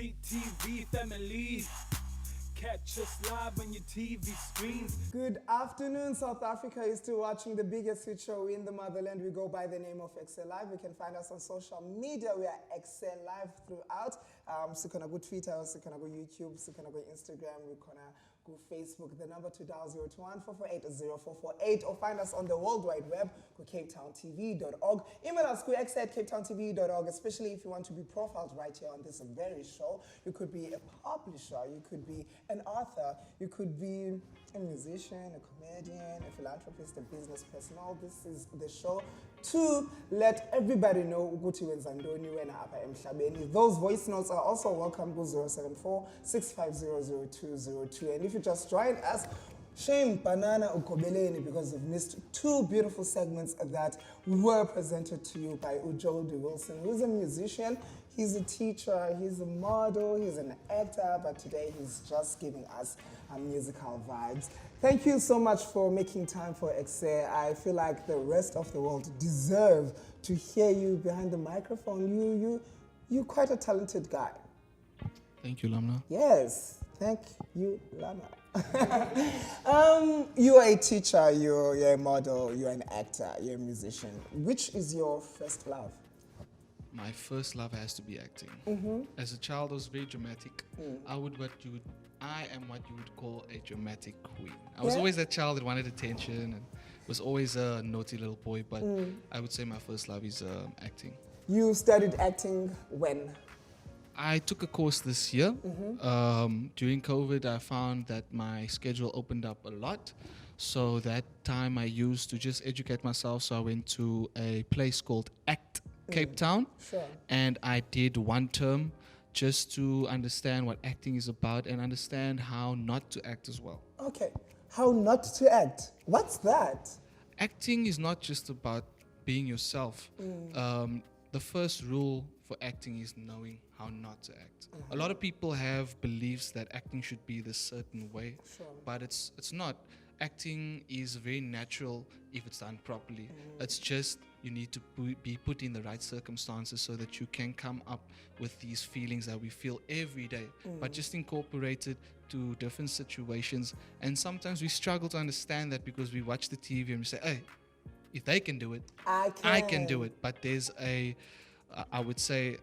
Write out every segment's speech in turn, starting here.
Complete TV family. Catch us live on your TV screens. Good afternoon, South Africa. You're still watching the biggest hit show in the motherland. We go by the name of Ekse Live. You can find us on social media. We are Ekse Live throughout. So can I go Twitter, so can I go YouTube, so can I go Instagram, we can go Facebook. The number to dial 021-448-0448, or find us on the World Wide Web, go capetowntv.org. Email us, go ekse@capetowntv.org, especially if you want to be profiled right here on this very show. You could be a publisher, you could be an author, you could be a musician, a comedian, a philanthropist, a business person. All this is the show to let everybody know ukuthi wenzandoni wena apha emhlabeni. Those voice notes are also welcome to 074-650-0202. And if you just joined us, shame banana ukobeleni, because you've missed two beautiful segments that were presented to you by Jody Wilson, who's a musician, he's a teacher, he's a model, he's an actor, but today he's just giving us musical vibes. Thank you so much for making time for Ekse. I feel like the rest of the world deserve to hear you behind the microphone. You're quite a talented guy. Thank you, Lamna. Yes, thank you, Lama. You are a teacher, you're a model, you're an actor, you're a musician. Which is your first love? My first love has to be acting. As a child, I was very dramatic. I am what you would call a dramatic queen. I was always that child that wanted attention and was always a naughty little boy, but I would say my first love is acting. You studied acting when? I took a course this year. During COVID, I found that my schedule opened up a lot. So that time I used to just educate myself. So I went to a place called Cape Town. Sure. And I did one term just to understand what acting is about and understand how not to act as well. Okay. How not to act? What's that? Acting is not just about being yourself. The first rule for acting is knowing how not to act. A lot of people have beliefs that acting should be this certain way, but it's not. Acting is very natural if it's done properly. It's just you need to be put in the right circumstances so that you can come up with these feelings that we feel every day, but just incorporate it to different situations. And sometimes we struggle to understand that because we watch the TV and we say, hey, if they can do it, I can do it. But there's I would say,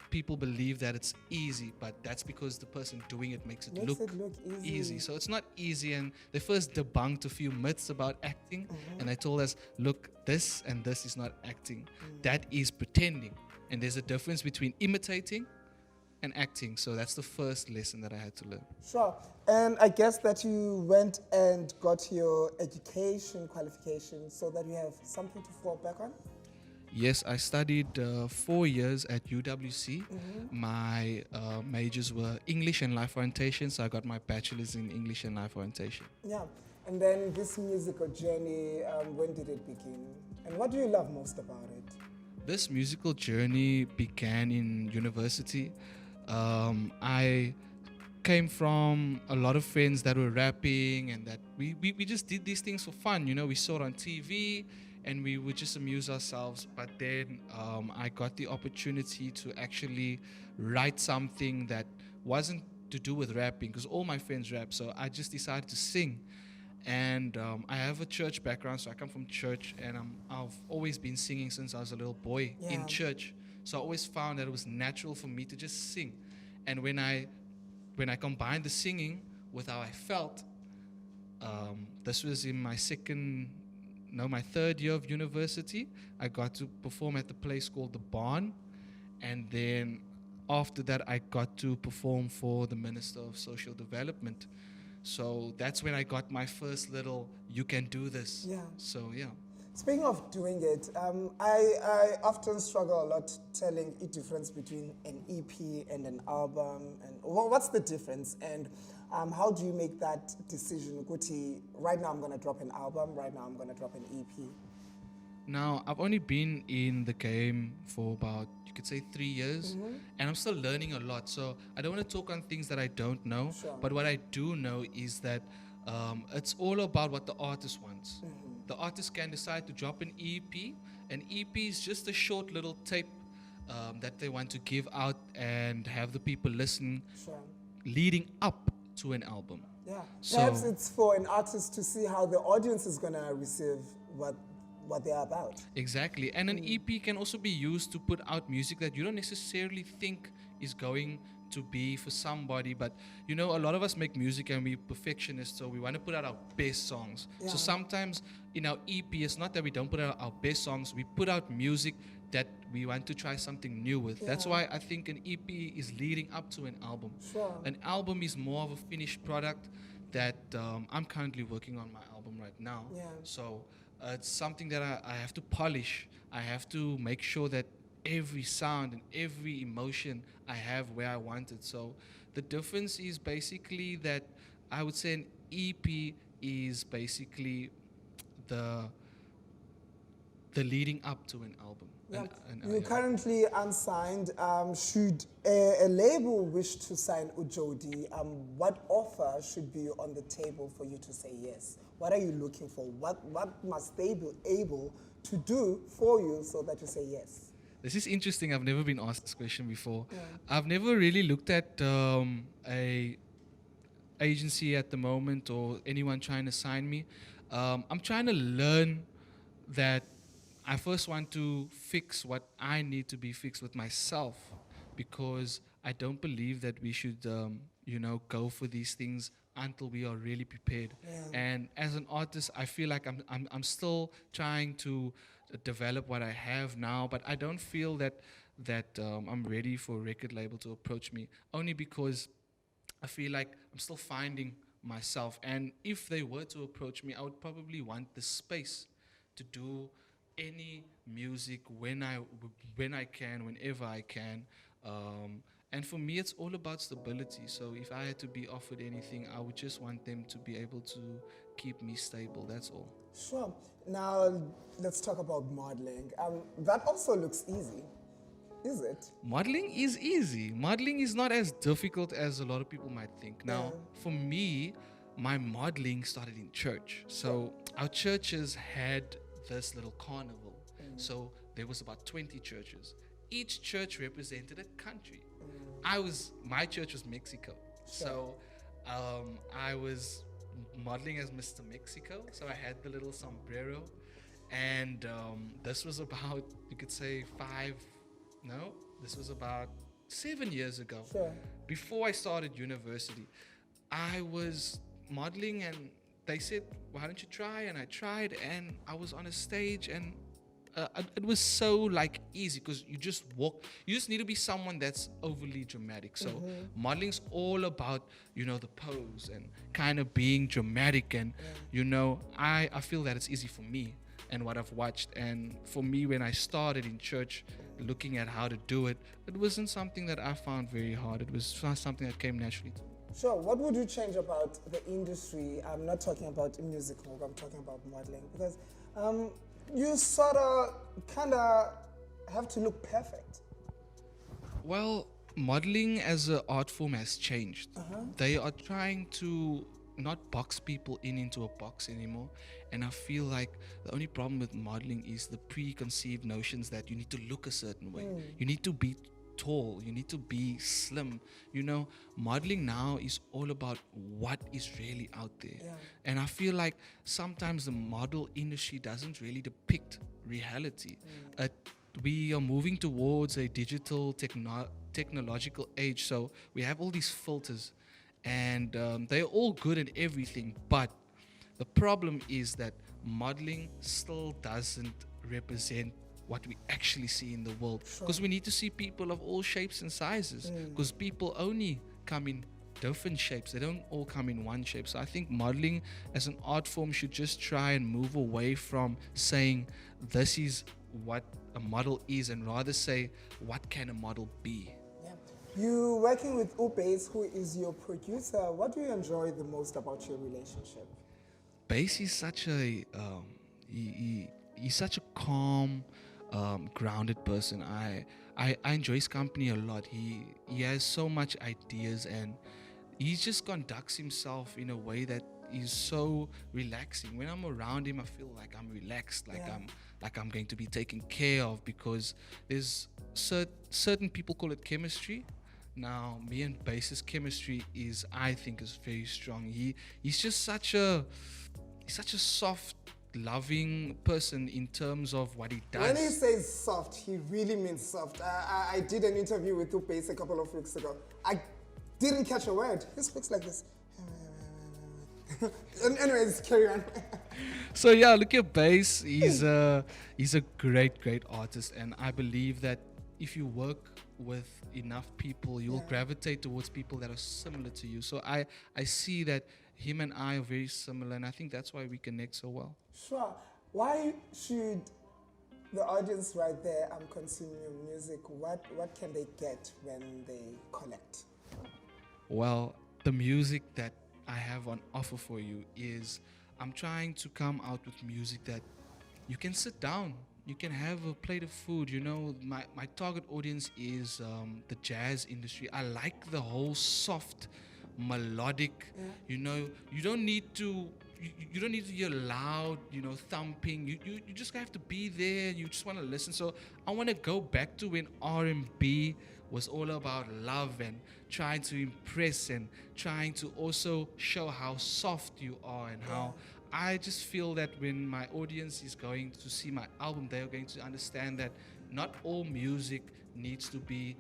people believe that it's easy, but that's because the person doing it makes it look easy. So it's not easy, and they first debunked a few myths about acting, and they told us, look, this and this is not acting. That is pretending. And there's a difference between imitating and acting. So that's the first lesson that I had to learn. Sure. And I guess that you went and got your education qualification so that you have something to fall back on? Yes, I studied 4 years at UWC. My majors were English and life orientation, so I got my bachelor's in English and life orientation. Yeah, and then this musical journey, when did it begin? And what do you love most about it? This musical journey began in university. I came from a lot of friends that were rapping, and that we just did these things for fun. You know, we saw it on TV, and we would just amuse ourselves. But then I got the opportunity to actually write something that wasn't to do with rapping, because all my friends rap. So I just decided to sing. And I have a church background, so I come from church, and I've always been singing since I was a little boy in church. So I always found that it was natural for me to just sing. And when I combined the singing with how I felt, this was in my third year of university. I got to perform at the place called The Barn, and then after that I got to perform for the Minister of Social Development. So that's when I got my first little, you can do this. Yeah. So yeah. Speaking of doing it, I often struggle a lot telling the difference between an EP and an album. And what's the difference? And how do you make that decision? Guti, right now I'm going to drop an album, right now I'm going to drop an EP. Now, I've only been in the game for about, you could say, 3 years, and I'm still learning a lot. So I don't want to talk on things that I don't know, but what I do know is that it's all about what the artist wants. The artist can decide to drop an EP. An EP is just a short little tape that they want to give out and have the people listen Sure. leading up to an album. Yeah. So- Perhaps it's for an artist to see how the audience is going to receive what they're about. Exactly. And an EP can also be used to put out music that you don't necessarily think is going to be for somebody. But, you know, a lot of us make music and we're perfectionists, so we want to put out our best songs. Yeah. So sometimes in our EP, it's not that we don't put out our best songs, we put out music that we want to try something new with. That's Yeah. why I think an EP is leading up to an album. Sure. An album is more of a finished product that I'm currently working on my album right now. Yeah. So it's something that I have to polish. I have to make sure that every sound and every emotion I have where I want it. So the difference is basically that I would say an EP is basically the leading up to an album. Yeah. An- You're currently unsigned. Should a label wish to sign Jody, what offer should be on the table for you to say yes? What are you looking for? What must they be able to do for you so that you say yes? This is interesting. I've never been asked this question before. Yeah. I've never really looked at a agency at the moment or anyone trying to sign me. I'm trying to learn that I first want to fix what I need to be fixed with myself, because I don't believe that we should, go for these things until we are really prepared. Yeah. And as an artist, I feel like I'm still trying to develop what I have now, but I don't feel that I'm ready for a record label to approach me, only because I feel like I'm still finding myself. And if they were to approach me, I would probably want the space to do any music when I can, whenever I can. And for me, it's all about stability. So if I had to be offered anything, I would just want them to be able to keep me stable. That's all. Sure. Now, let's talk about modeling. That also looks easy, is it? Modeling is easy. Modeling is not as difficult as a lot of people might think. Now, for me, my modeling started in church. So our churches had this little carnival. So there was about 20 churches. Each church represented a country. My church was Mexico. So I was modeling as Mr. Mexico. So I had the little sombrero. And this was about, you could say, this was about 7 years ago. Sure. Before I started university, I was modeling and they said, why don't you try? And I tried, and I was on a stage, and it was so easy, because you just need to be someone that's overly dramatic. So modeling's all about, the pose and kind of being dramatic. And, I feel that it's easy for me and what I've watched. And for me, when I started in church, looking at how to do it, it wasn't something that I found very hard. It was something that came naturally to me. Sure. What would you change about the industry? I'm not talking about musical, I'm talking about modeling. Because you sort of kind of have to look perfect. Well, modeling as an art form has changed. They are trying to not box people into a box anymore. And I feel like the only problem with modeling is the preconceived notions that you need to look a certain way. You need to be tall, you need to be slim. Modeling now is all about what is really out there. Yeah. And I feel like sometimes the model industry doesn't really depict reality. We are moving towards a digital technological age, so we have all these filters, and they're all good and everything, but the problem is that modeling still doesn't represent what we actually see in the world, because we need to see people of all shapes and sizes, because people only come in different shapes. They don't all come in one shape. So I think modeling as an art form should just try and move away from saying this is what a model is, and rather say what can a model be. Yeah. You working with Bass, who is your producer. What do you enjoy the most about your relationship? Bass is such a he's such a calm, grounded person. I enjoy his company a lot. He has so much ideas, and he just conducts himself in a way that is so relaxing. When I'm around him, I feel like I'm relaxed, like like I'm going to be taken care of, because there's certain people call it chemistry. Now, me and Bass's chemistry I think, is very strong. He's just such a soft, loving person in terms of what he does. When he says soft, he really means soft. I did an interview with Tupac a couple of weeks ago. I didn't catch a word. He speaks like this. Anyways, carry on. So yeah, look at Bass. He's a great artist, and I believe that if you work with enough people, you will gravitate towards people that are similar to you. So I see that him and I are very similar, and I think that's why we connect so well. Sure. Why should the audience right there consume your music? What can they get when they collect? Well, the music that I have on offer for you is, I'm trying to come out with music that you can sit down, you can have a plate of food. You know, my target audience is the jazz industry. I like the whole soft, melodic. You know, you don't need to hear loud, thumping. You just have to be there. You just want to listen. So I want to go back to when R&B was all about love and trying to impress and trying to also show how soft you are, and how I just feel that when my audience is going to see my album, they are going to understand that not all music needs to be,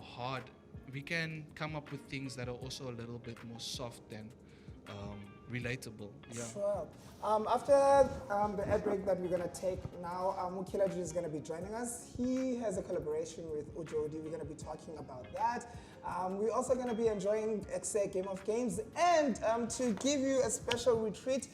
hard. We can come up with things that are also a little bit more soft and relatable. Yeah. Sure. After the ad break that we're going to take now, Mukilaju is going to be joining us. He has a collaboration with Jody. We're going to be talking about that. We're also going to be enjoying Ekse Game of Games, and to give you a special retreat,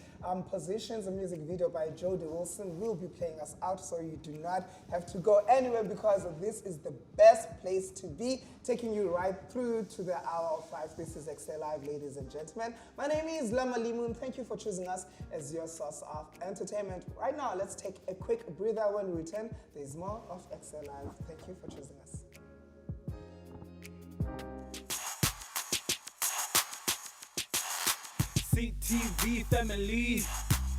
Positions, a music video by Jody Wilson, will be playing us out, so you do not have to go anywhere, because this is the best place to be, taking you right through to the hour of 5. This is Ekse Live, ladies and gentlemen. My name is Lama Limun. Thank you for choosing us as your source of entertainment. Right now, let's take a quick breather. When we return, there's more of Ekse Live. Thank you for choosing us. CTV family.